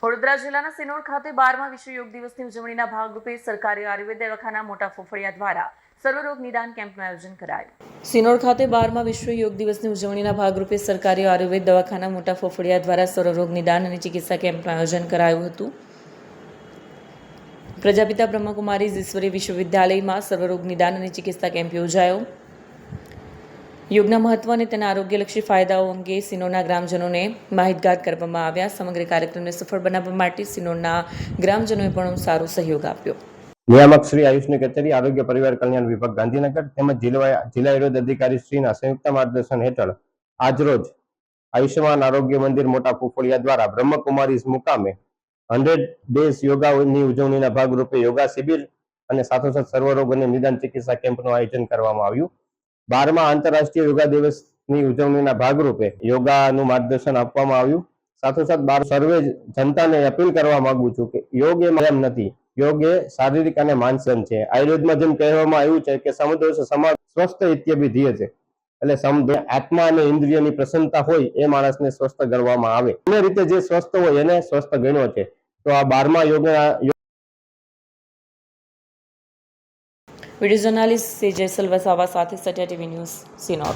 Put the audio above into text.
વડોદરા જિલ્લાના સિનોર ખાતે 12મા વિશ્વ યોગ દિવસની ઉજવણીના ભાગરૂપે સરકારી આયુર્વેદ દવાખાના મોટા ફોફળિયા દ્વારા સર્વરોગ નિદાન કેમ્પનું આયોજન કરાયું। સિનોર ખાતે 12મા વિશ્વ યોગ દિવસની ઉજવણીના ભાગરૂપે સરકારી આયુર્વેદ દવાખાના મોટા ફોફળિયા દ્વારા સર્વરોગ નિદાન અને ચિકિત્સા કેમ્પનું આયોજન કરાયું હતું। પ્રજાપિતા બ્રહ્મકુમારીઝ ઈશ્વરી વિશ્વવિદ્યાલયમાં સર્વરોગ નિદાન અને ચિકિત્સા કેમ્પ યોજાયો। યોગના મહત્વ અને તેના આરોગ્યલક્ષી ફાયદાઓ અંગે સિનોરના ગ્રામજનોને માહિતગાર કરવામાં આવ્યા। સમગ્ર કાર્યક્રમને સફળ બનાવવા માટે સિનોરના ગ્રામજનોએ પણ સારો સહયોગ આપ્યો। નિયામક શ્રી આયુષની કચેરી આરોગ્ય પરિવાર કલ્યાણ વિભાગ ગાંધીનગર તેમજ જિલ્લા આયુર્વેદ અધિકારી શ્રીના સંયુક્ત માર્ગદર્શન હેઠળ આજરોજ આયુષ્યમાન આરોગ્ય મંદિર મોટા ફોફળિયા દ્વારા બ્રહ્મકુમારીઝ મુકામે 100 ડેઝ યોગાની ઉજવણીના ભાગરૂપે યોગા શિબિર અને સાથોસાથ સર્વરોગ અને નિદાન ચિકિત્સા કેમ્પનું આયોજન કરવામાં આવ્યું। 12મા આંતરરાષ્ટ્રીય યોગા દિવસની ઉજવણીના ભાગરૂપે યોગાનું માર્ગદર્શન આપવામાં આવ્યું। સાથોસાથ સર્વે જનતાને અપીલ કરવા માંગુ છું કે યોગ એ એમ નથી, યોગ એ શારીરિક અને માનસિક છે। આયુર્વેદમાં જેમ કહેવામાં આવ્યું છે કે સમદોષ સમાજ સ્વસ્થ ઇત્યભિધીય છે, એટલે આત્મા અને ઇન્દ્રિયની પ્રસન્નતા હોય એ માણસને સ્વસ્થ ગણવામાં આવે। એ રીતે જે સ્વસ્થ હોય એને સ્વસ્થ ગણ્યો છે। તો આ 12મા યોગના વિડીયો જર્નાલિસ્ટ સેજલ વસાવા સાથે સત્યા ટીવી ન્યૂઝ સિનોર।